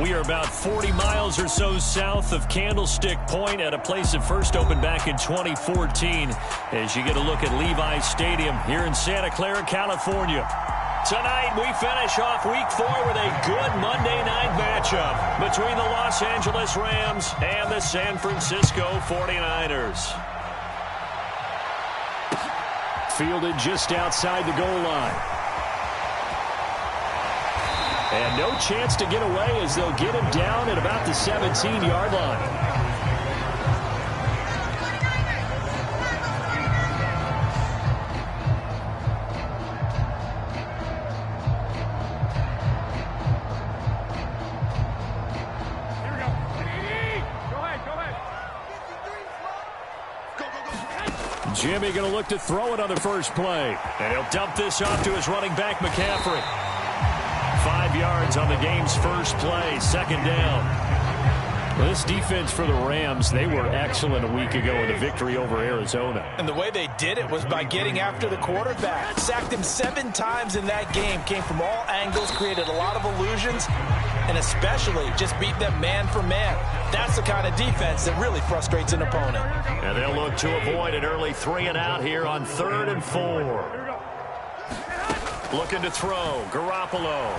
We are about 40 miles or so south of Candlestick Point at a place that first opened back in 2014 as you get a look at Levi's Stadium here in Santa Clara, California. Tonight, we finish off Week 4 with a good Monday night matchup between the Los Angeles Rams and the San Francisco 49ers. Fielded just outside the goal line. And no chance to get away as they'll get him down at about the 17-yard line. Jimmy going to look to throw it on the first play. And he'll dump this off to his running back, McCaffrey. 5 yards on the game's first play, second down. Well, this defense for the Rams, they were excellent a week ago in the victory over Arizona. And the way they did it was by getting after the quarterback. Sacked him 7 times in that game. Came from all angles, created a lot of illusions, and especially just beat them man for man. That's the kind of defense that really frustrates an opponent. And they'll look to avoid an early 3-and-out here on 3rd and 4. Looking to throw, Garoppolo.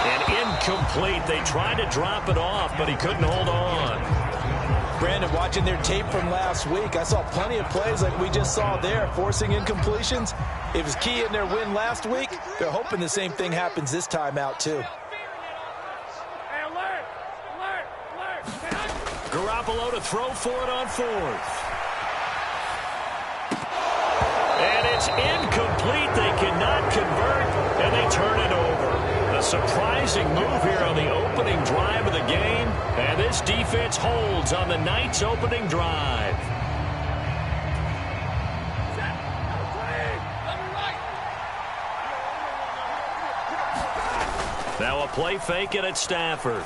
And incomplete. They tried to drop it off, but he couldn't hold on. Brandon, watching their tape from last week, I saw plenty of plays like we just saw there, forcing incompletions. It was key in their win last week. They're hoping the same thing happens this time out, too. Garoppolo to throw for it on 4th. And it's incomplete. They cannot convert, and they turn it over. A surprising move here on the opening drive of the game, and this defense holds on the night's opening drive. Now a play fake it at Stafford.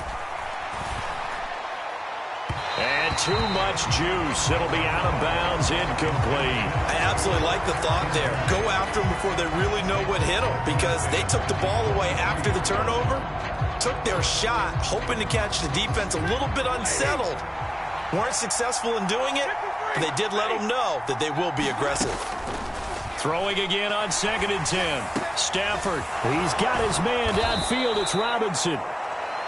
And too much juice. It'll be out of bounds, incomplete. I absolutely like the thought there. Go after them before they really know what hit them, because they took the ball away after the turnover, took their shot, hoping to catch the defense a little bit unsettled. Weren't successful in doing it, but they did let them know that they will be aggressive. Throwing again on 2nd and 10. Stafford, he's got his man downfield. It's Robinson.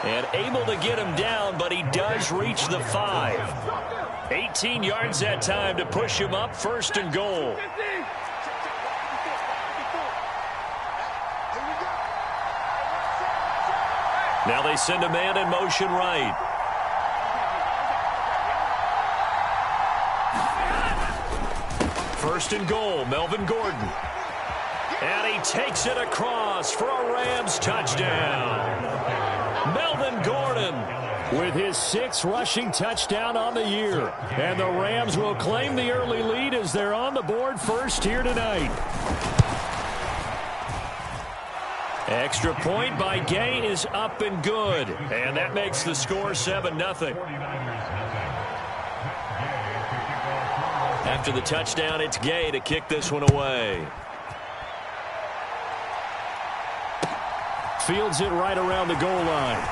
And able to get him down, but he does reach the 5. 18 yards that time to push him up, 1st and goal. Now they send a man in motion right. First and goal, Melvin Gordon. And he takes it across for a Rams touchdown. Melvin Gordon with his 6th rushing touchdown on the year. And the Rams will claim the early lead as they're on the board first here tonight. Extra point by Gay is up and good. And that makes the score 7-0. After the touchdown, it's Gay to kick this one away. Fields it right around the goal line.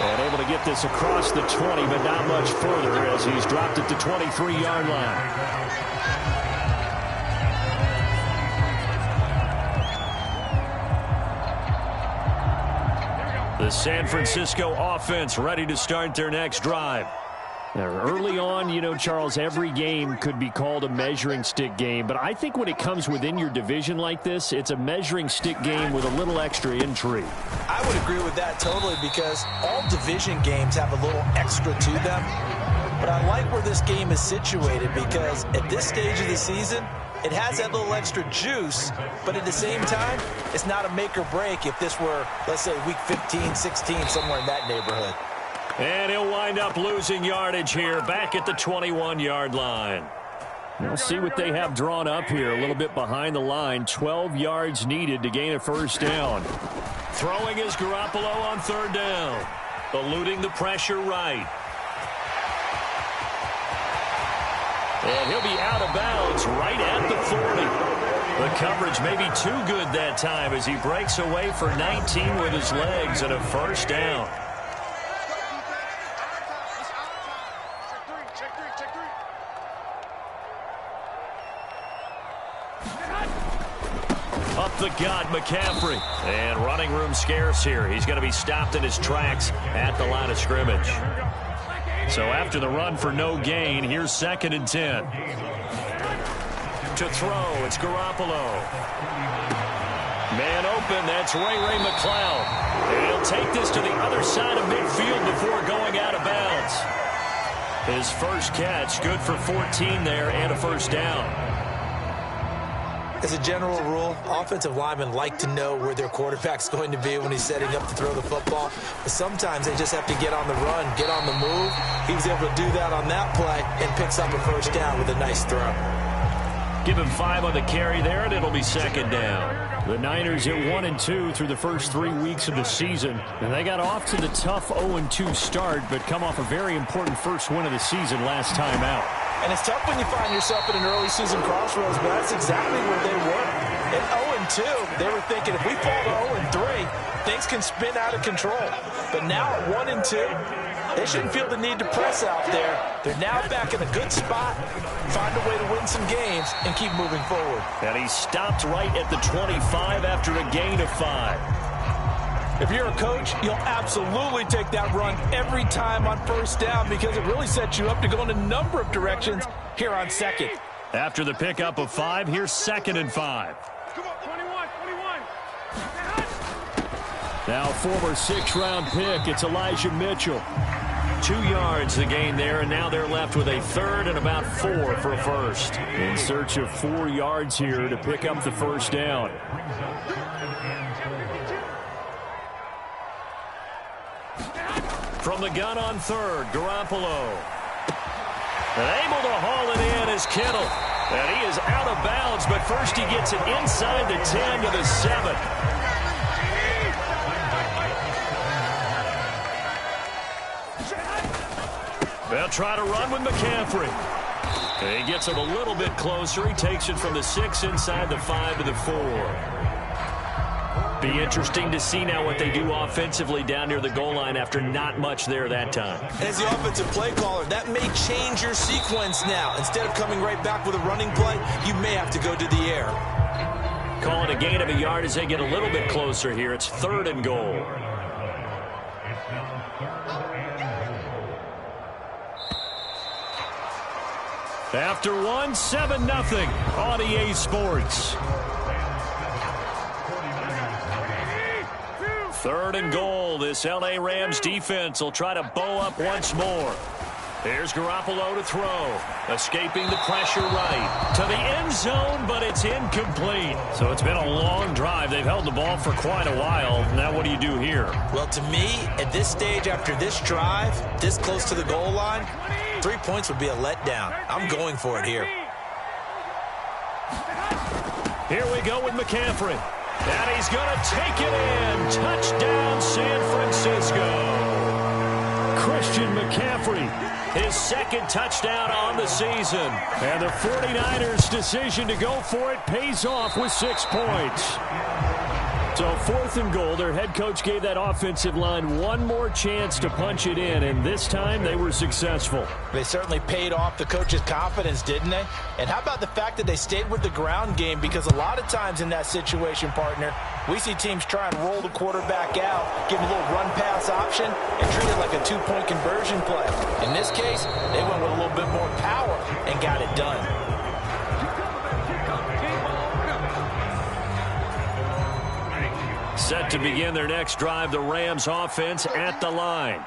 And able to get this across the 20, but not much further as he's dropped it to 23-yard line. The San Francisco offense ready to start their next drive. Now, early on, you know, Charles, every game could be called a measuring stick game. But I think when it comes within your division like this, it's a measuring stick game with a little extra intrigue. I would agree with that totally, because all division games have a little extra to them. But I like where this game is situated, because at this stage of the season, it has that little extra juice, but at the same time, it's not a make or break if this were, let's say, week 15, 16, somewhere in that neighborhood. And he'll wind up losing yardage here back at the 21-yard line. We'll see what they have drawn up here a little bit behind the line. 12 yards needed to gain a first down. Throwing is Garoppolo on 3rd down. Eluding the pressure right. And he'll be out of bounds right at the 40. The coverage may be too good that time as he breaks away for 19 with his legs and a first down. Up the gut, McCaffrey. And running room scarce here. He's going to be stopped in his tracks at the line of scrimmage. So after the run for no gain, here's 2nd and 10. To throw, it's Garoppolo. Man open, that's Ray McCloud. And he'll take this to the other side of midfield before going out of bounds. His first catch, good for 14 there and a first down. As a general rule, offensive linemen like to know where their quarterback's going to be when he's setting up to throw the football. But sometimes they just have to get on the run, get on the move. He was able to do that on that play and picks up a first down with a nice throw. Give him 5 on the carry there, and it'll be 2nd down. The Niners at 1-2 through the first 3 weeks of the season. And they got off to the tough 0-2 start, but come off a very important first win of the season last time out. And it's tough when you find yourself at an early season crossroads, but that's exactly where they were. At 0-2, they were thinking if we fall to 0-3, things can spin out of control. But now at 1-2, they shouldn't feel the need to press out there. They're now back in a good spot, find a way to win some games, and keep moving forward. And he stopped right at the 25 after a gain of 5. If you're a coach, you'll absolutely take that run every time on first down because it really sets you up to go in a number of directions here on 2nd. After the pickup of 5, here's 2nd and 5. Come on, 21. Now former 6th-round pick, it's Elijah Mitchell. 2 yards the gain there, and now they're left with a 3rd and about 4 for a first. In search of 4 yards here to pick up the first down. From the gun on 3rd, Garoppolo. And able to haul it in is Kittle. And he is out of bounds, but first he gets it inside the 10 to the 7. They'll try to run with McCaffrey. And he gets it a little bit closer. He takes it from the 6 inside the 5 to the 4. Be interesting to see now what they do offensively down near the goal line after not much there that time. As the offensive play caller, that may change your sequence now. Instead of coming right back with a running play, you may have to go to the air. Calling a gain of a yard as they get a little bit closer here. It's 3rd and goal. After 1, 7-0 on EA Sports. 3rd and goal. This L.A. Rams defense will try to bow up once more. Here's Garoppolo to throw. Escaping the pressure right. To the end zone, but it's incomplete. So it's been a long drive. They've held the ball for quite a while. Now what do you do here? Well, to me, at this stage after this drive, this close to the goal line, 3 points would be a letdown. I'm going for it here. Here we go with McCaffrey. And he's going to take it in. Touchdown, San Francisco. Christian McCaffrey, his 2nd touchdown on the season. And the 49ers' decision to go for it pays off with 6 points. So 4th and goal, their head coach gave that offensive line one more chance to punch it in, and this time they were successful. They certainly paid off the coach's confidence, didn't they? And how about the fact that they stayed with the ground game? Because a lot of times in that situation, partner, we see teams try and roll the quarterback out, give him a little run-pass option, and treat it like a 2-point conversion play. In this case, they went with a little bit more power and got it done. Set to begin their next drive, the Rams offense at the line.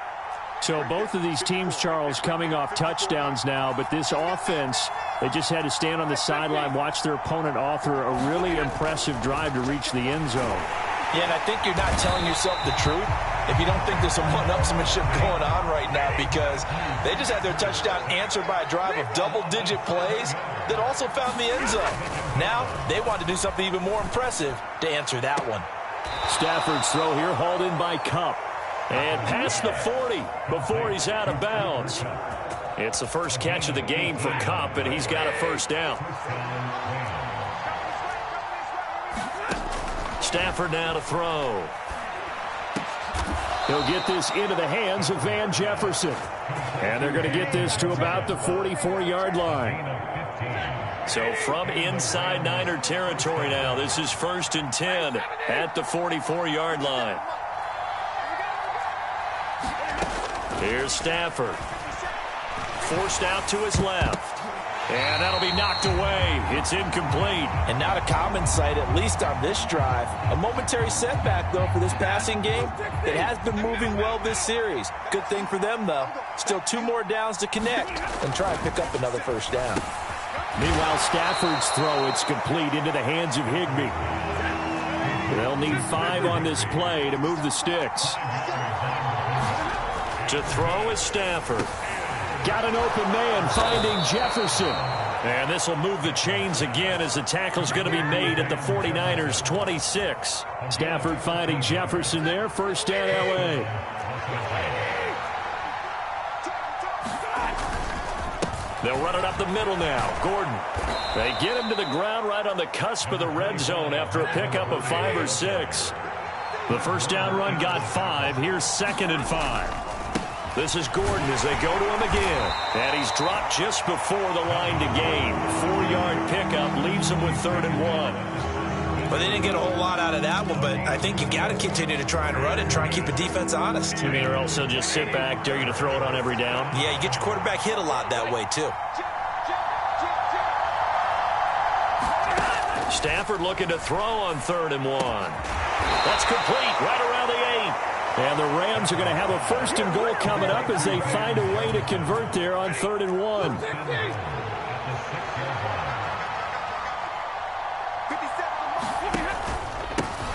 So both of these teams, Charles, coming off touchdowns now, but this offense, they just had to stand on the sideline, watch their opponent author a really impressive drive to reach the end zone. Yeah, and I think you're not telling yourself the truth if you don't think there's some one-upsmanship going on right now, because they just had their touchdown answered by a drive of double-digit plays that also found the end zone. Now they want to do something even more impressive to answer that one. Stafford's throw here hauled in by Kupp. And past the 40 before he's out of bounds. It's the first catch of the game for Kupp, and he's got a first down. Stafford now to throw. He'll get this into the hands of Van Jefferson. And they're going to get this to about the 44-yard line. So from inside Niner territory now, this is 1st and 10 at the 44-yard line. Here's Stafford. Forced out to his left. And that'll be knocked away. It's incomplete. And not a common sight, at least on this drive. A momentary setback, though, for this passing game. It has been moving well this series. Good thing for them, though. Still 2 more downs to connect and try and pick up another first down. Meanwhile, Stafford's throw, it's complete into the hands of Higbee. They'll need 5 on this play to move the sticks. To throw is Stafford. Got an open man finding Jefferson. And this will move the chains again as the tackle's going to be made at the 49ers 26. Stafford finding Jefferson there. First down, L.A. They'll run it up the middle now. Gordon. They get him to the ground right on the cusp of the red zone after a pickup of 5 or 6. The first down run got 5. Here's 2nd and 5. This is Gordon as they go to him again. And he's dropped just before the line to gain. 4-yard pickup leaves him with 3rd and 1. Well, they didn't get a whole lot out of that one, but I think you got to continue to try and run it and try and keep the defense honest. You mean, or else they'll just sit back, dare you to throw it on every down? Yeah, you get your quarterback hit a lot that way, too. Stafford looking to throw on 3rd and 1. That's complete right around the 8. And the Rams are going to have a 1st and goal coming up as they find a way to convert there on 3rd and 1.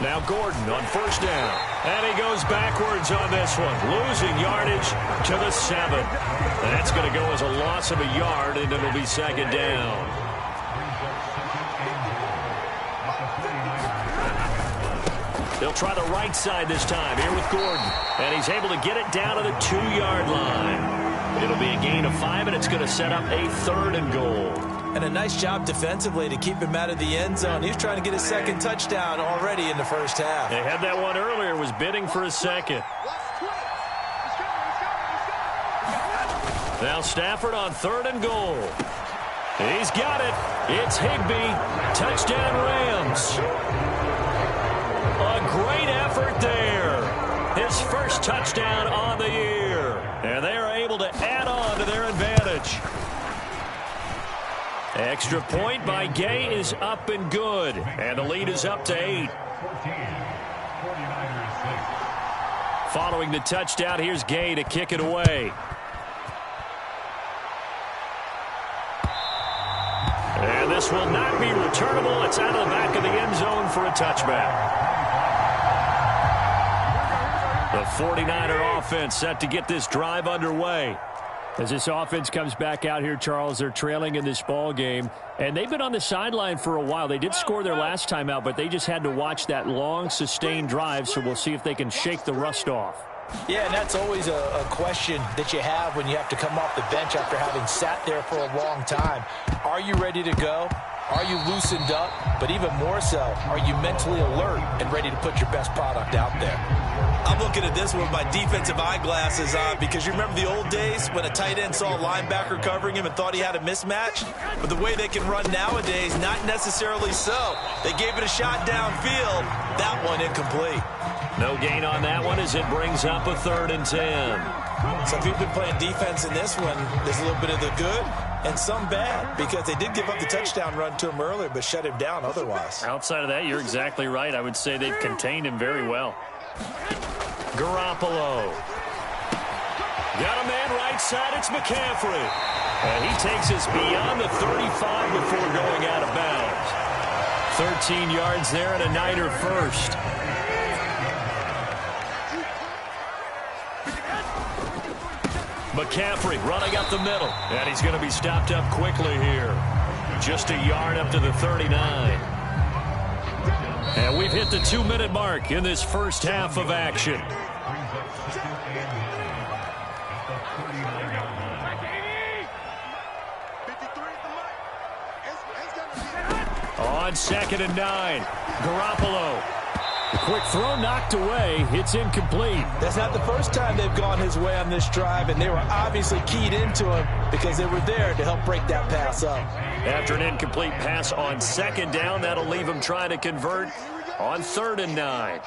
Now Gordon on 1st down. And he goes backwards on this one, losing yardage to the 7. That's going to go as a loss of a yard, and it'll be 2nd down. They'll try the right side this time here with Gordon. And he's able to get it down to the 2-yard line. It'll be a gain of 5, and it's going to set up a 3rd and goal. And a nice job defensively to keep him out of the end zone. He was trying to get his 2nd touchdown already in the first half. They had that one earlier, was bidding for a 2nd. Now Stafford on 3rd and goal. He's got it. It's Higbee. Touchdown Rams. A great effort there. His first touchdown on the year. And they are able to add on to their advantage. Extra point by Gay is up and good. And the lead is up to 8. Following the touchdown, here's Gay to kick it away. And this will not be returnable. It's out of the back of the end zone for a touchback. The 49er offense set to get this drive underway. As this offense comes back out here, Charles, they're trailing in this ball game, and they've been on the sideline for a while. They did score their last time out, but they just had to watch that long, sustained drive, so we'll see if they can shake the rust off. Yeah, and that's always a question that you have when you have to come off the bench after having sat there for a long time. Are you ready to go? Are you loosened up? But even more so, are you mentally alert and ready to put your best product out there? I'm looking at this with my defensive eyeglasses on because you remember the old days when a tight end saw a linebacker covering him and thought he had a mismatch? But the way they can run nowadays, not necessarily so. They gave it a shot downfield. That one incomplete. No gain on that one as it brings up a 3rd and 10. So if you've been playing defense in this one, there's a little bit of the good and some bad because they did give up the touchdown run to him earlier but shut him down otherwise. Outside of that, you're exactly right. I would say they've contained him very well. Garoppolo. Got a man right side. It's McCaffrey. And he takes us beyond the 35 before going out of bounds. 13 yards there and a Niner first. McCaffrey running up the middle. And he's going to be stopped up quickly here. Just a yard up to the 39. And we've hit the 2-minute mark in this first half of action. On 2nd and 9. Garoppolo. The quick throw knocked away. It's incomplete. That's not the first time they've gone his way on this drive, and they were obviously keyed into him because they were there to help break that pass up. After an incomplete pass on second down, that'll leave him trying to convert on 3rd and 9.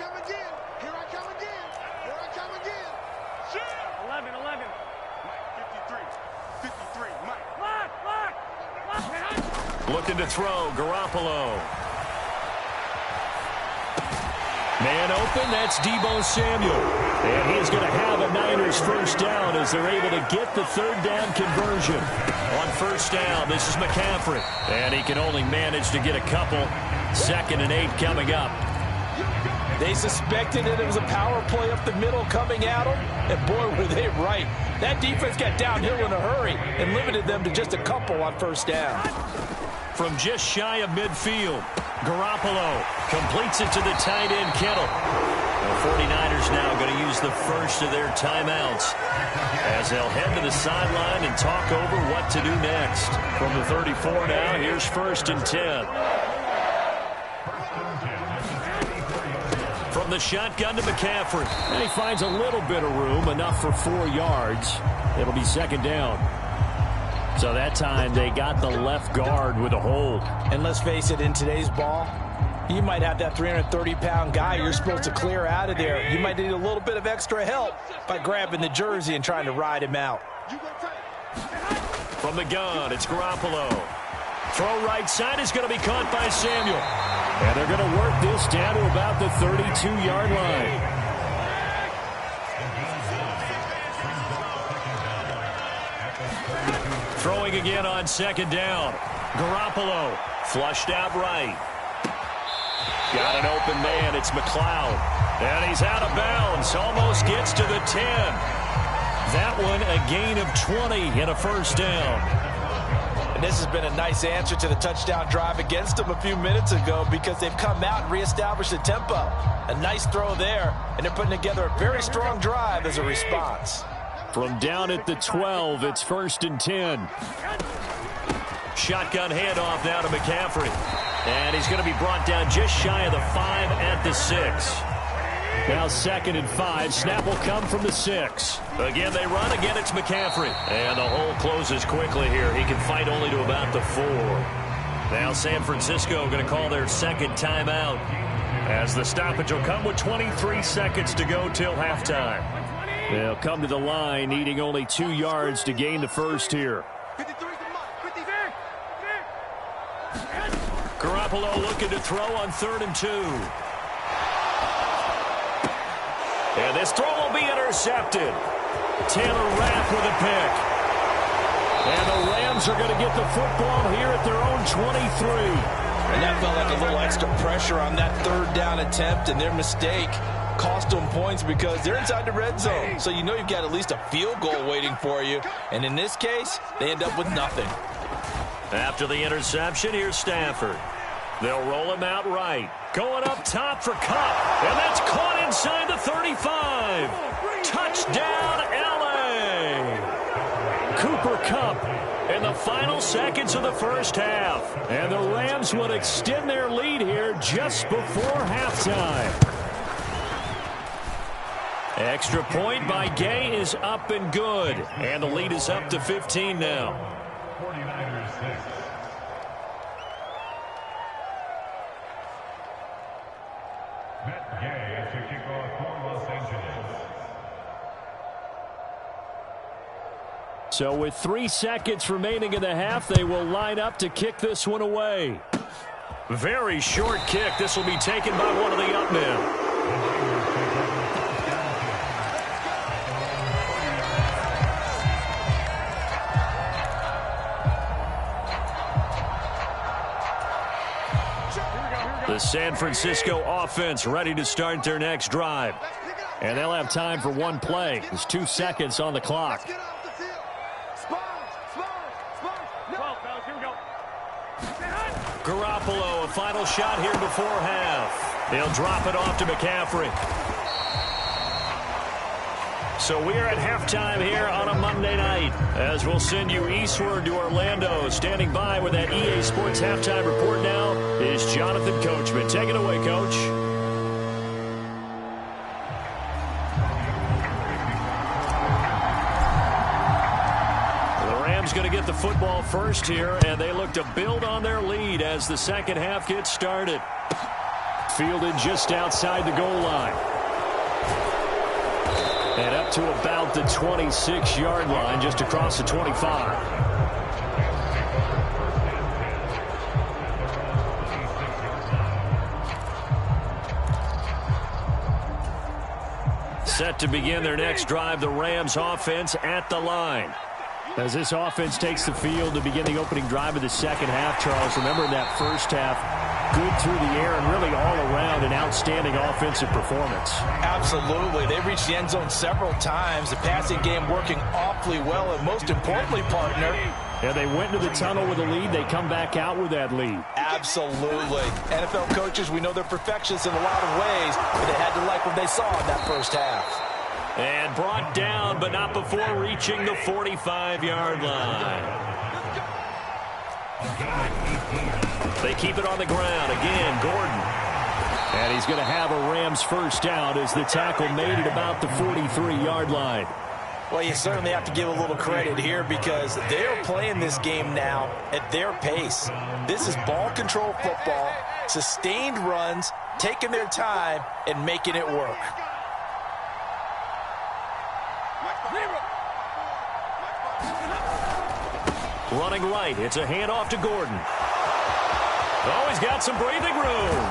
Looking to throw, Garoppolo. Man open, that's Deebo Samuel. And he's going to have a Niners first down as they're able to get the 3rd down conversion. On 1st down, this is McCaffrey. And he can only manage to get a couple. 2nd and 8 coming up. They suspected that it was a power play up the middle coming at them, and boy, were they right. That defense got downhill in a hurry and limited them to just a couple on 1st down. From just shy of midfield, Garoppolo completes it to the tight end, Kittle. The 49ers now going to use the first of their timeouts as they'll head to the sideline and talk over what to do next. From the 34 now, here's 1st and 10. From the shotgun to McCaffrey. And he finds a little bit of room, enough for 4 yards. It'll be 2nd down. So that time they got the left guard with a hold. And let's face it, in today's ball, you might have that 330-pound guy you're supposed to clear out of there. You might need a little bit of extra help by grabbing the jersey and trying to ride him out. From the gun, it's Garoppolo. Throw right side is going to be caught by Samuel. And they're going to work this down to about the 32-yard line. Throwing again on 2nd down. Garoppolo flushed out right. Got an open man. It's McLeod. And he's out of bounds. Almost gets to the 10. That one a gain of 20 and a 1st down. And this has been a nice answer to the touchdown drive against them a few minutes ago because they've come out and reestablished the tempo. A nice throw there, and they're putting together a very strong drive as a response. From down at the 12, it's 1st and 10. Shotgun handoff now to McCaffrey. And he's going to be brought down just shy of the 5 at the 6. Now 2nd and 5. Snap will come from the 6. Again, they run. Again, it's McCaffrey. And the hole closes quickly here. He can fight only to about the 4. Now San Francisco going to call their 2nd timeout as the stoppage will come with 23 seconds to go till halftime. They'll come to the line, needing only 2 yards to gain the first here. Garoppolo looking to throw on 3rd and 2. And this throw will be intercepted. Taylor Rapp with a pick. And the Rams are going to get the football here at their own 23. And that felt like a little extra pressure on that 3rd down attempt, and their mistake cost them points because they're inside the red zone. So you know you've got at least a field goal waiting for you. And in this case, they end up with nothing. After the interception, here's Stafford. They'll roll him out right. Going up top for Kupp. And that's caught inside the 35. Touchdown, L.A. Cooper Kupp in the final seconds of the first half. And the Rams would extend their lead here just before halftime. Extra point by Gay is up and good. And the lead is up to 15 now. 49ers 6. Matt Gay to kick off for Los Angeles. So with 3 seconds remaining in the half, they will line up to kick this one away. Very short kick. This will be taken by one of the up men. The San Francisco offense ready to start their next drive. And they'll have time for one play. There's 2 seconds on the clock. Garoppolo, a final shot here before half. They'll drop it off to McCaffrey. So we're at halftime here on a Monday night as we'll send you eastward to Orlando. Standing by with that EA Sports halftime report now is Jonathan Coachman. Take it away, Coach. who's going to get the football first here, and they look to build on their lead as the second half gets started. Fielded just outside the goal line. And up to about the 26-yard line, just across the 25. Set to begin their next drive, the Rams offense at the line. As this offense takes the field to begin the opening drive of the second half, Charles, remember in that first half, good through the air and really all around an outstanding offensive performance. Absolutely. They reached the end zone several times. The passing game working awfully well, and most importantly, partner, yeah, they went into the tunnel with a lead. They come back out with that lead. Absolutely. NFL coaches, we know they're perfectionists in a lot of ways, but they had to like what they saw in that first half. And brought down, but not before reaching the 45-yard line. They keep it on the ground. Again, Gordon. And he's going to have a Rams first down as the tackle made it about the 43-yard line. Well, you certainly have to give a little credit here because they're playing this game now at their pace. This is ball control football, sustained runs, taking their time, and making it work. Running right, it's a handoff to Gordon. Oh, he's got some breathing room.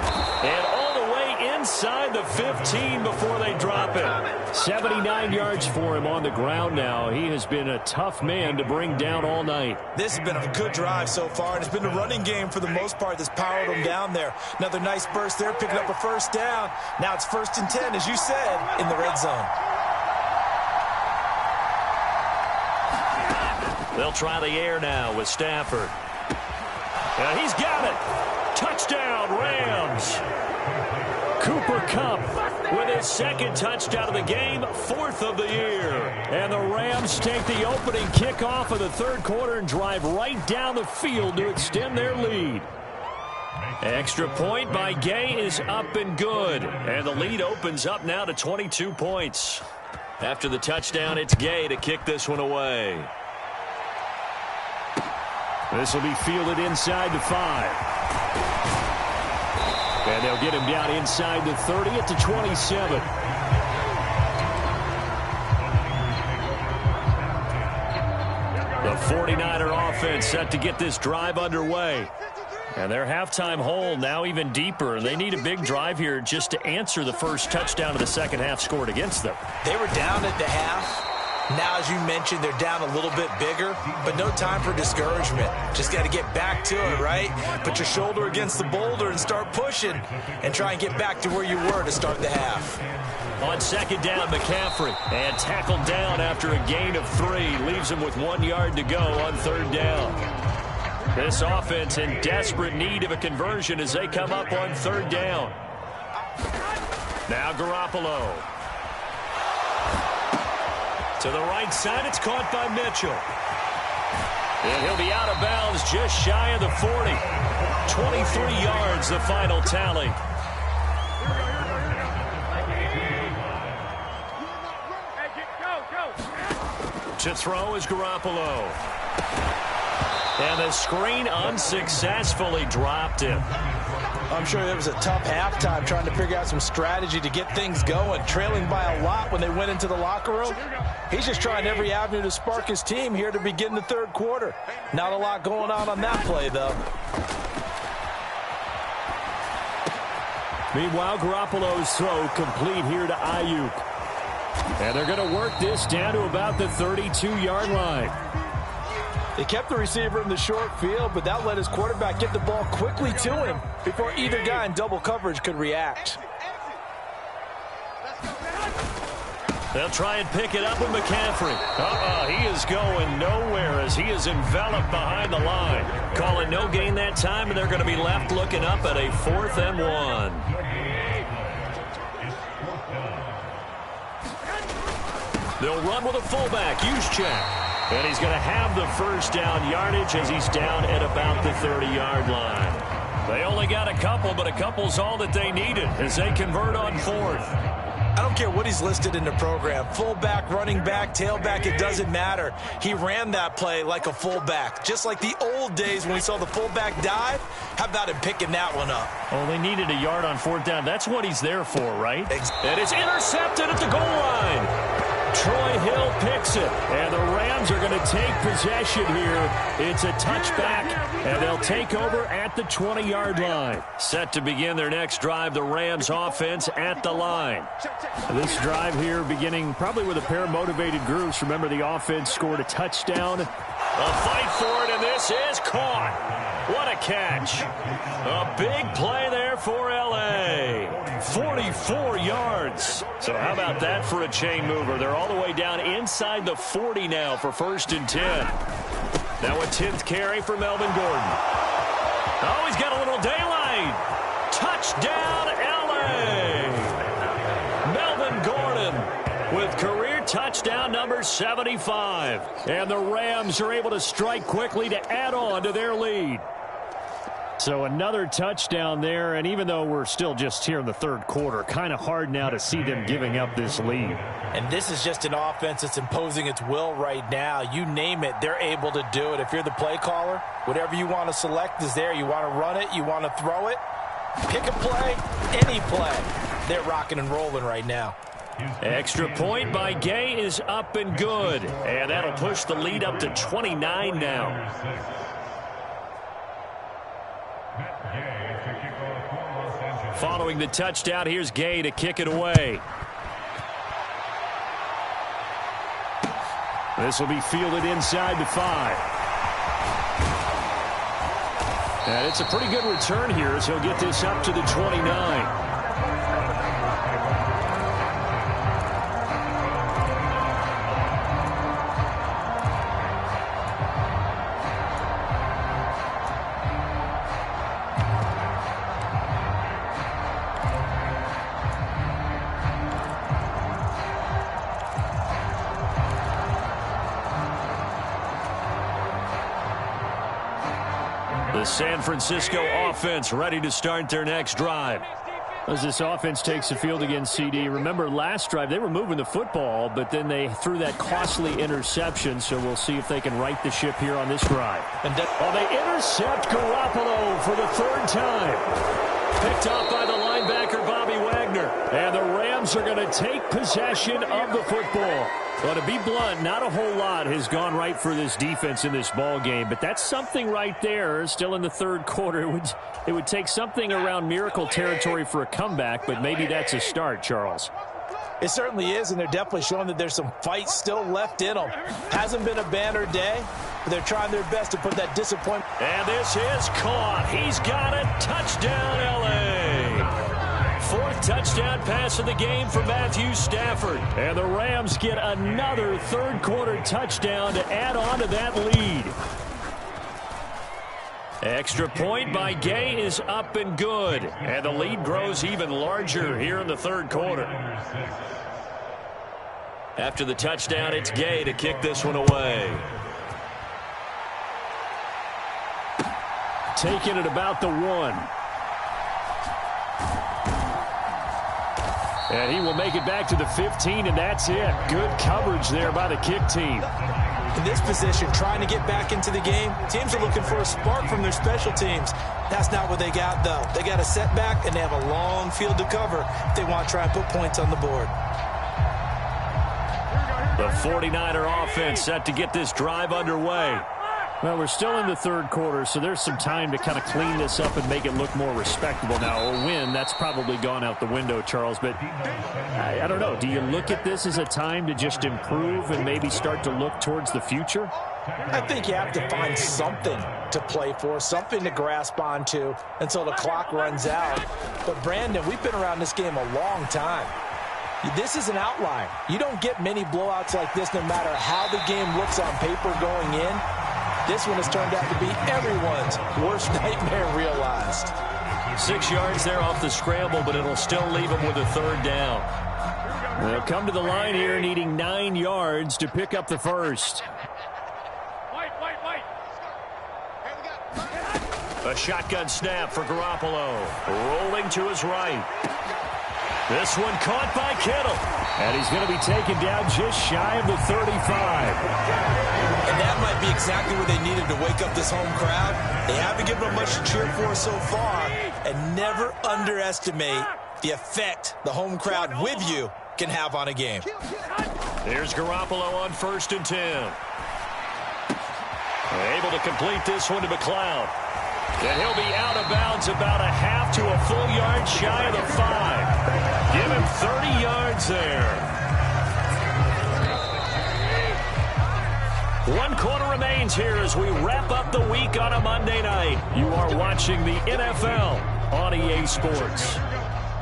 And all the way inside the 15 before they drop it. 79 yards for him on the ground now. He has been a tough man to bring down all night. This has been a good drive so far, and it's been a running game for the most part that's powered him down there. Another nice burst there, picking up a first down. Now it's 1st and 10, as you said, in the red zone. They'll try the air now with Stafford. And he's got it. Touchdown, Rams. Cooper Kupp with his second touchdown of the game, 4th of the year. And the Rams take the opening kickoff of the third quarter and drive right down the field to extend their lead. Extra point by Gay is up and good. And the lead opens up now to 22 points. After the touchdown, it's Gay to kick this one away. This will be fielded inside the 5. And they'll get him down inside the 30 at the 27. The 49er offense set to get this drive underway. And their halftime hole now even deeper. They need a big drive here just to answer the first touchdown of the second half scored against them. They were down at the half. Now, as you mentioned, they're down a little bit bigger, but no time for discouragement. Just got to get back to it, right? Put your shoulder against the boulder and start pushing and try and get back to where you were to start the half. On second down, McCaffrey, and tackled down after a gain of 3. Leaves him with 1 yard to go on third down. This offense in desperate need of a conversion as they come up on third down. Now Garoppolo. To the right side, it's caught by Mitchell. And he'll be out of bounds just shy of the 40. 23 yards, the final tally. To throw is Garoppolo. And the screen unsuccessfully dropped him. I'm sure it was a tough halftime trying to figure out some strategy to get things going. Trailing by a lot when they went into the locker room. He's just trying every avenue to spark his team here to begin the third quarter. Not a lot going on that play, though. Meanwhile, Garoppolo's throw complete here to Ayuk. And they're going to work this down to about the 32-yard line. They kept the receiver in the short field, but that let his quarterback get the ball quickly to him before either guy in double coverage could react. They'll try and pick it up with McCaffrey. He is going nowhere as he is enveloped behind the line. Calling no gain that time, and they're going to be left looking up at a 4th and 1. They'll run with a fullback, Juszczyk. And he's going to have the first down yardage as he's down at about the 30-yard line. They only got a couple, but a couple's all that they needed as they convert on 4th. I don't care what he's listed in the program. Fullback, running back, tailback, it doesn't matter. He ran that play like a fullback. Just like the old days when we saw the fullback dive. How about him picking that one up? Oh, they needed a yard on fourth down. That's what he's there for, right? And it's intercepted at the goal line. Troy Hill picks it, and the Rams are going to take possession here. It's a touchback, and they'll take over at the 20-yard line. Set to begin their next drive, the Rams offense at the line. This drive here beginning probably with a pair of motivated groups. Remember, the offense scored a touchdown. A fight for it, and this is caught. What a catch. A big play there for L.A. 44 yards. So how about that for a chain mover? They're all the way down inside the 40 now for 1st and 10. Now a 10th carry for Melvin Gordon. Oh, he's got a little daylight. Touchdown, L.A. Melvin Gordon with career touchdown number 75. And the Rams are able to strike quickly to add on to their lead. So another touchdown there, and even though we're still just here in the third quarter, kind of hard now to see them giving up this lead. And this is just an offense that's imposing its will right now. You name it, they're able to do it. If you're the play caller, whatever you want to select is there. You want to run it, you want to throw it, pick a play, any play. They're rocking and rolling right now. Extra point by Gay is up and good. And that'll push the lead up to 29 now. Following the touchdown, here's Gay to kick it away. This will be fielded inside the 5. And it's a pretty good return here as he'll get this up to the 29. The San Francisco offense ready to start their next drive. As this offense takes the field against CD, remember last drive they were moving the football, but then they threw that costly interception, so we'll see if they can right the ship here on this drive. And they intercept Garoppolo for the 3rd time. Picked off by the linebacker Bobby Wagner. And the Rams are going to take possession of the football. Well, to be blunt, not a whole lot has gone right for this defense in this ball game, but that's something right there. Still in the third quarter, it would take something around miracle territory for a comeback, but maybe that's a start, Charles. It certainly is, and they're definitely showing that there's some fight still left in them. Hasn't been a banner day, but they're trying their best to put that disappointment. And this is caught. He's got it. Touchdown, L.A. 4th touchdown pass of the game for Matthew Stafford. And the Rams get another third quarter touchdown to add on to that lead. Extra point by Gay is up and good. And the lead grows even larger here in the third quarter. After the touchdown, it's Gay to kick this one away. Taking it about the 1. And he will make it back to the 15, and that's it. Good coverage there by the kick team. In this position, trying to get back into the game, teams are looking for a spark from their special teams. That's not what they got, though. They got a setback, and they have a long field to cover if they want to try and put points on the board. The 49er offense set to get this drive underway. Well, we're still in the third quarter, so there's some time to kind of clean this up and make it look more respectable. Now, a win, that's probably gone out the window, Charles, but I don't know. Do you look at this as a time to just improve and maybe start to look towards the future? I think you have to find something to play for, something to grasp onto until the clock runs out. But, Brandon, we've been around this game a long time. This is an outlier. You don't get many blowouts like this no matter how the game looks on paper going in. This one has turned out to be everyone's worst nightmare realized. 6 yards there off the scramble, but it'll still leave them with a third down. They'll come to the line here needing 9 yards to pick up the first. A shotgun snap for Garoppolo. Rolling to his right. This one caught by Kittle. And he's going to be taken down just shy of the 35. And that might be exactly what they needed to wake up this home crowd. They haven't given them much to cheer for so far. And never underestimate the effect the home crowd with you can have on a game. Here's Garoppolo on 1st and 10. Able to complete this one to McLeod. And he'll be out of bounds about a half to a full yard shy of the 5. Give him 30 yards there. 1 quarter remains here as we wrap up the week on a Monday night. You are watching the NFL on EA Sports.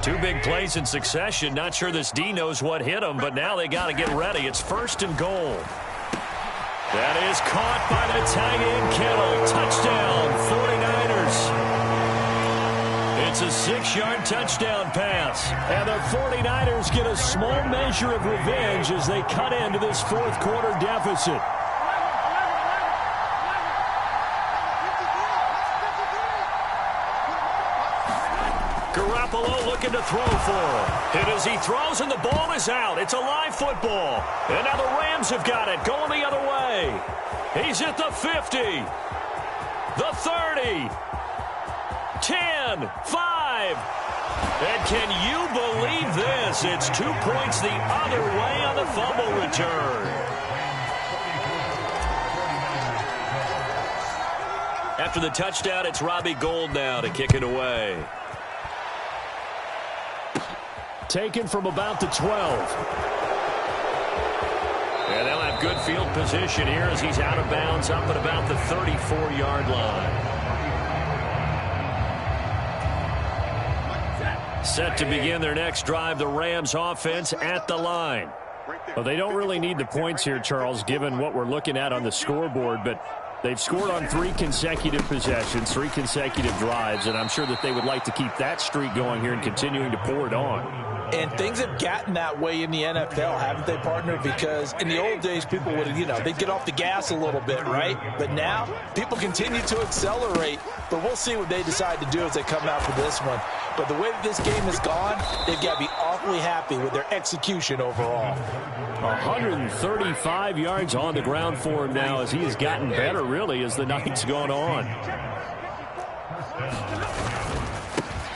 2 big plays in succession. Not sure this D knows what hit him, but now they got to get ready. It's 1st and goal. That is caught by the tight end Kittle. Touchdown, 49ers. It's a 6-yard touchdown pass. And the 49ers get a small measure of revenge as they cut into this 4th quarter deficit. Garoppolo looking to throw for him. And as he throws and the ball is out, it's a live football. And now the Rams have got it, going the other way. He's at the 50, the 30, 10, 5. And can you believe this? It's 2 points the other way on the fumble return. After the touchdown, it's Robbie Gould now to kick it away. Taken from about the 12. And they'll have good field position here as he's out of bounds up at about the 34-yard line. Set to begin their next drive, the Rams offense at the line. Well, they don't really need the points here, Charles, given what we're looking at on the scoreboard, but they've scored on 3 consecutive possessions, 3 consecutive drives, and I'm sure that they would like to keep that streak going here and continuing to pour it on. And things have gotten that way in the NFL, haven't they, partner? Because in the old days, people would, they'd get off the gas a little bit, right? But now, people continue to accelerate. But we'll see what they decide to do as they come out for this one. But the way that this game has gone, they've got to be awfully happy with their execution overall. 135 yards on the ground for him now as he has gotten better, really, as the night's gone on.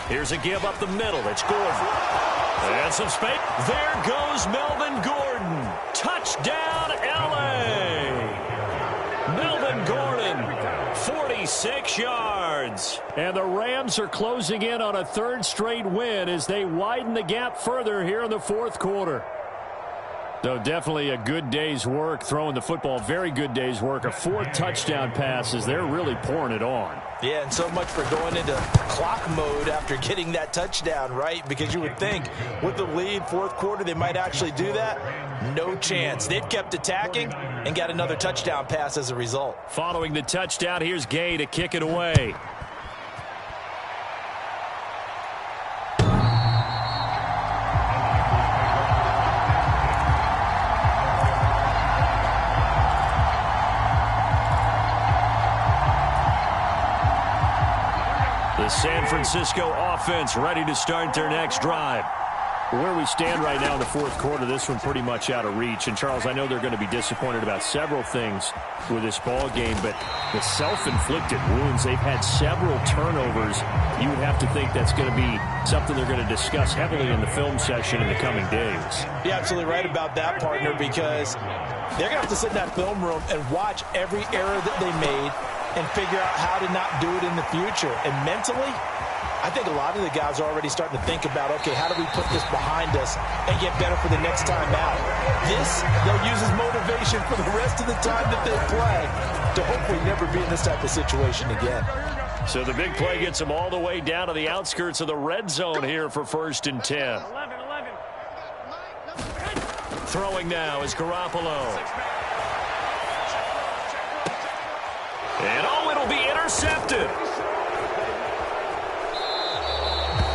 Here's a give up the middle. It's Gordon. And some space. There goes Melvin Gordon. Touchdown, L.A. Melvin Gordon, 46 yards. And the Rams are closing in on a 3rd straight win as they widen the gap further here in the 4th quarter. So definitely a good day's work throwing the football. Very good day's work. A 4th touchdown pass as they're really pouring it on. Yeah, and so much for going into clock mode after getting that touchdown, right? Because you would think with the lead, 4th quarter, they might actually do that. No chance. They've kept attacking and got another touchdown pass as a result. Following the touchdown, here's Gay to kick it away. The San Francisco offense ready to start their next drive. Where we stand right now in the 4th quarter, this one pretty much out of reach. And, Charles, I know they're going to be disappointed about several things with this ball game, but the self-inflicted wounds, they've had several turnovers. You would have to think that's going to be something they're going to discuss heavily in the film session in the coming days. You're absolutely right about that, partner, because they're going to have to sit in that film room and watch every error that they made and figure out how to not do it in the future. And mentally, I think a lot of the guys are already starting to think about, okay, how do we put this behind us and get better for the next time out? This, they'll use as motivation for the rest of the time that they play to hopefully never be in this type of situation again. So the big play gets them all the way down to the outskirts of the red zone here for 1st and 10. Throwing now is Garoppolo. And it'll be intercepted.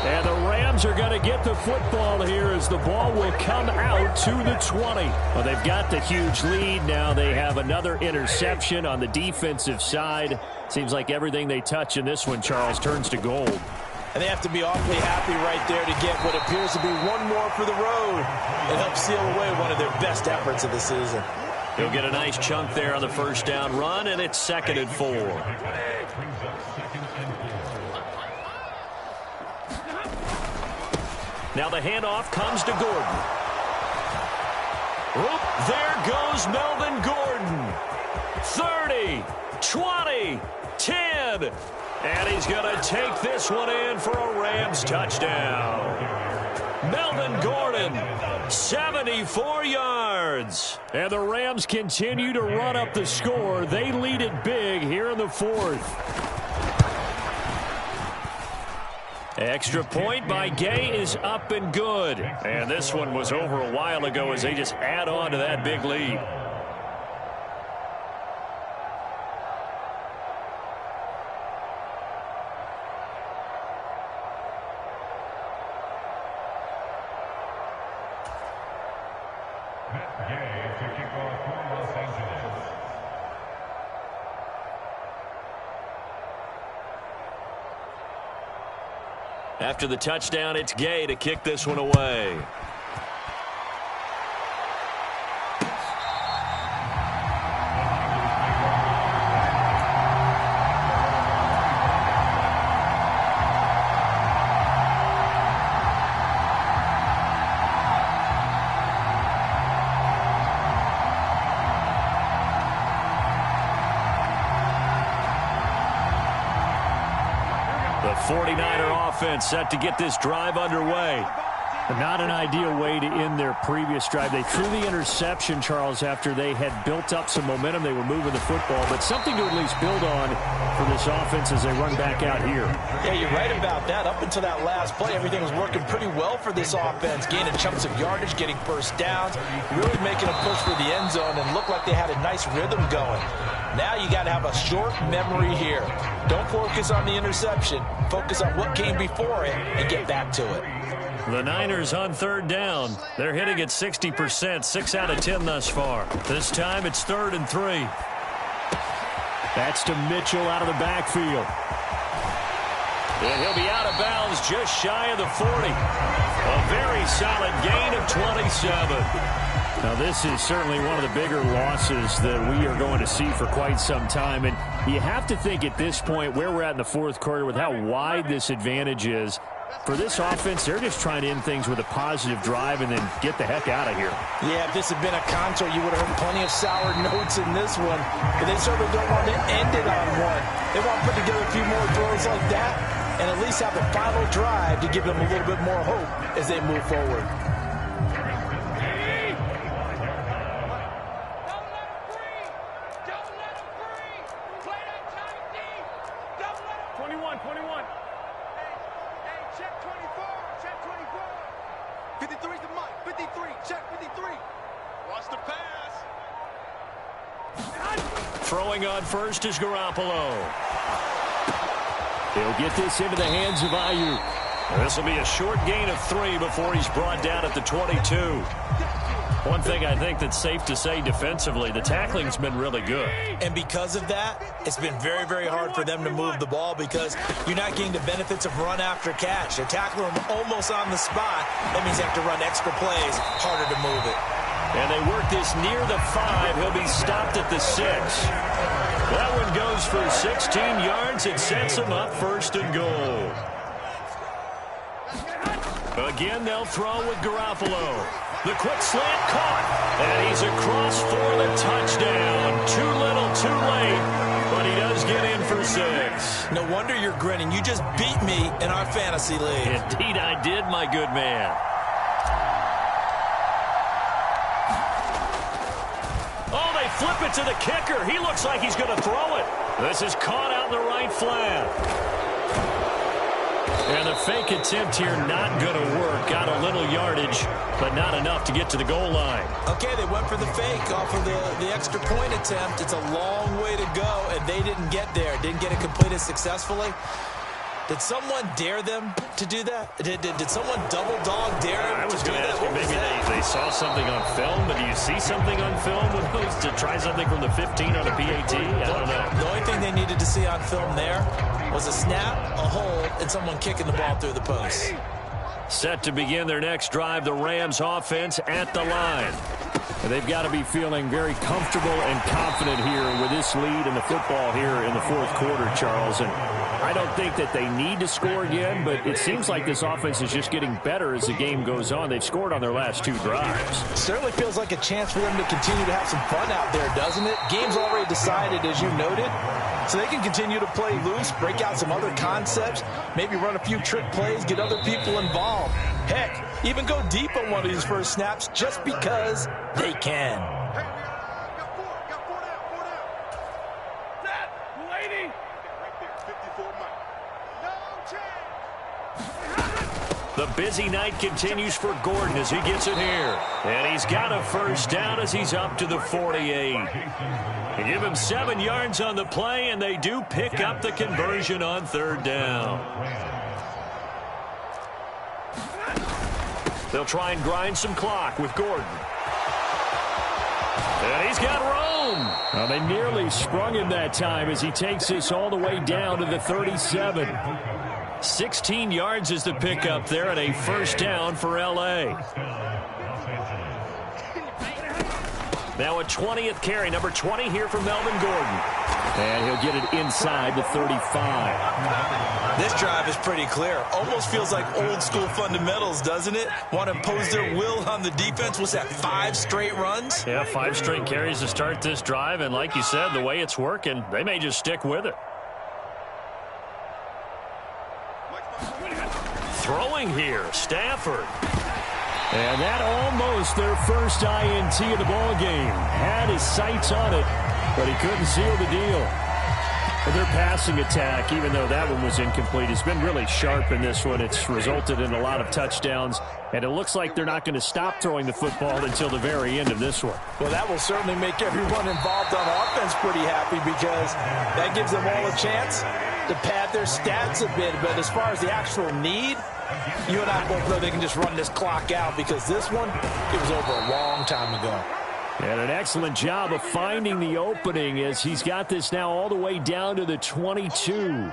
And the Rams are going to get the football here as the ball will come out to the 20. Well, they've got the huge lead. Now they have another interception on the defensive side. Seems like everything they touch in this one, Charles, turns to gold. And they have to be awfully happy right there to get what appears to be one more for the road and help seal away one of their best efforts of the season. He'll get a nice chunk there on the first down run, and it's 2nd and 4. Now the handoff comes to Gordon. Oop, there goes Melvin Gordon. 30, 20, 10. And he's going to take this one in for a Rams touchdown. Melvin Gordon, 74 yards. And the Rams continue to run up the score. They lead it big here in the 4th. Extra point by Gay is up and good. And this one was over a while ago as they just add on to that big lead. After the touchdown, it's Gay to kick this one away. The 49er offense set to get this drive underway. Not an ideal way to end their previous drive. They threw the interception, Charles, after they had built up some momentum. They were moving the football, but something to at least build on for this offense as they run back out here. Yeah, you're right about that. Up until that last play, everything was working pretty well for this offense, gaining chunks of yardage, getting first downs, really making a push for the end zone, and looked like they had a nice rhythm going. Now you got to have a short memory here. Don't focus on the interception. Focus on what came before it and get back to it. The Niners on 3rd down. They're hitting at 60%, 6 out of 10 thus far. This time it's 3rd and 3. That's to Mitchell out of the backfield. And he'll be out of bounds just shy of the 40. A very solid gain of 27. Now, this is certainly one of the bigger losses that we are going to see for quite some time. And you have to think at this point where we're at in the 4th quarter with how wide this advantage is. For this offense, they're just trying to end things with a positive drive and then get the heck out of here. Yeah, if this had been a concert, you would have heard plenty of sour notes in this one. But they certainly don't want to end it on one. They want to put together a few more throws like that and at least have a final drive to give them a little bit more hope as they move forward. 53's the mic. 53. Check 53. Watch the pass. Throwing on first is Garoppolo. He'll get this into the hands of Ayuk. This will be a short gain of 3 before he's brought down at the 22. One thing I think that's safe to say defensively, the tackling's been really good. And because of that, it's been very, very hard for them to move the ball because you're not getting the benefits of run after catch. They're tackling them almost on the spot. That means they have to run extra plays, harder to move it. And they work this near the 5. He'll be stopped at the 6. That one goes for 16 yards. It sets him up 1st and goal. Again, they'll throw with Garoppolo. The quick slant caught, and he's across for the touchdown. Too little, too late, but he does get in for 6. No wonder you're grinning. You just beat me in our fantasy league. Indeed I did, my good man. Oh, they flip it to the kicker. He looks like he's going to throw it. This is caught out in the right flat. And the fake attempt here not going to work. Got a little yardage, but not enough to get to the goal line. Okay, they went for the fake off of the extra point attempt. It's a long way to go, and they didn't get there. Didn't get it completed successfully. Did someone dare them to do that? Did someone double dog dare them? I was going to ask you, maybe they saw something on film, but do you see something on film with those to try something from the 15 on a PAT? I don't know. The only thing they needed to see on film there was a snap, a hold, and someone kicking the ball through the post. Set to begin their next drive, the Rams offense at the line. And they've got to be feeling very comfortable and confident here with this lead in the football here in the fourth quarter, Charles. And I don't think that they need to score again, but it seems like this offense is just getting better as the game goes on. They've scored on their last 2 drives. Certainly feels like a chance for them to continue to have some fun out there, doesn't it? Game's already decided, as you noted. So they can continue to play loose, break out some other concepts, maybe run a few trick plays, get other people involved. Heck, even go deep on one of these first snaps just because they can. The busy night continues for Gordon as he gets it here. And he's got a first down as he's up to the 48. They give him 7 yards on the play, and they do pick up the conversion on 3rd down. They'll try and grind some clock with Gordon. And he's got room. Well, they nearly sprung him that time as he takes this all the way down to the 37. 16 yards is the pickup there, and a first down for L.A. Now a 20th carry, number 20 here from Melvin Gordon. And he'll get it inside the 35. This drive is pretty clear. Almost feels like old school fundamentals, doesn't it? Want to impose their will on the defense. What's that, 5 straight runs? Yeah, 5 straight carries to start this drive, and like you said, the way it's working, they may just stick with it. Throwing here, Stafford. And that almost their first INT of the ball game. Had his sights on it, but he couldn't seal the deal. But their passing attack, even though that one was incomplete, has been really sharp in this one. It's resulted in a lot of touchdowns, and it looks like they're not going to stop throwing the football until the very end of this one. Well, that will certainly make everyone involved on offense pretty happy because that gives them all a chance to pad their stats a bit. But as far as the actual need, you and I both know they can just run this clock out because this one, it was over a long time ago. And an excellent job of finding the opening as he's got this now all the way down to the 22.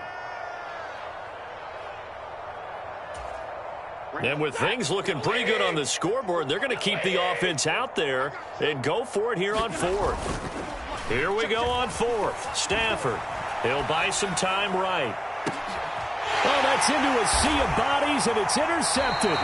And with things looking pretty good on the scoreboard, they're going to keep the offense out there and go for it here on 4th. Here we go on 4th. Stafford. He'll buy some time right. Oh, that's into a sea of bodies, and it's intercepted.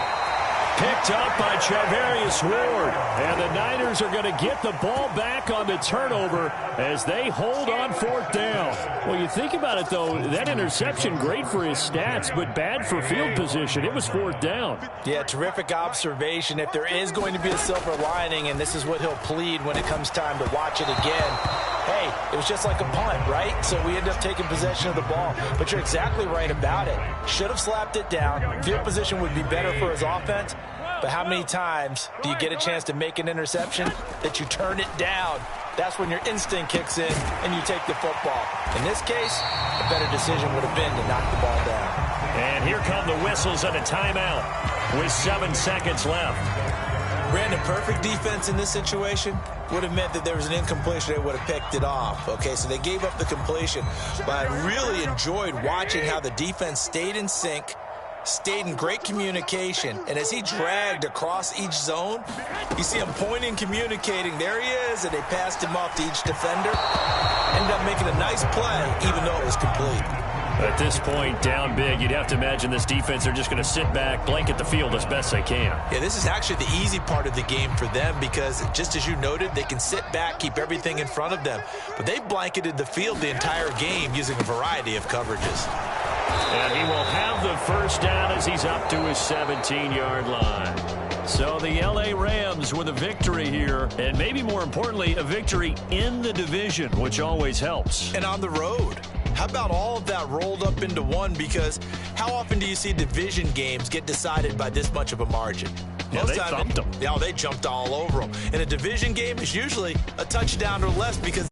Picked up by Charvarius Ward. And the Niners are going to get the ball back on the turnover as they hold on 4th down. Well, you think about it, though, that interception, great for his stats, but bad for field position. It was 4th down. Yeah, terrific observation. If there is going to be a silver lining, and this is what he'll plead when it comes time to watch it again, hey, it was just like a punt, right? So we end up taking possession of the ball. But you're exactly right about it. Should have slapped it down. Field position would be better for his offense. But how many times do you get a chance to make an interception that you turn it down? That's when your instinct kicks in and you take the football. In this case, a better decision would have been to knock the ball down. And here come the whistles and a timeout with 7 seconds left. Brandon, perfect defense in this situation would have meant that there was an incompletion. They would have picked it off. Okay, so they gave up the completion. But I really enjoyed watching how the defense stayed in sync, stayed in great communication, and as he dragged across each zone, you see him pointing, communicating. There he is, and they passed him off to each defender. Ended up making a nice play, even though it was complete. At this point, down big, you'd have to imagine this defense are just going to sit back, blanket the field as best they can. Yeah, this is actually the easy part of the game for them because, just as you noted, they can sit back, keep everything in front of them. But they blanketed the field the entire game using a variety of coverages. And he will have the first down as he's up to his 17-yard line. So the L.A. Rams with a victory here, and maybe more importantly, a victory in the division, which always helps. And on the road. How about all of that rolled up into one? Because how often do you see division games get decided by this much of a margin? Yeah, they thumped them. Yeah, they jumped all over them. In a division game, it's usually a touchdown or less because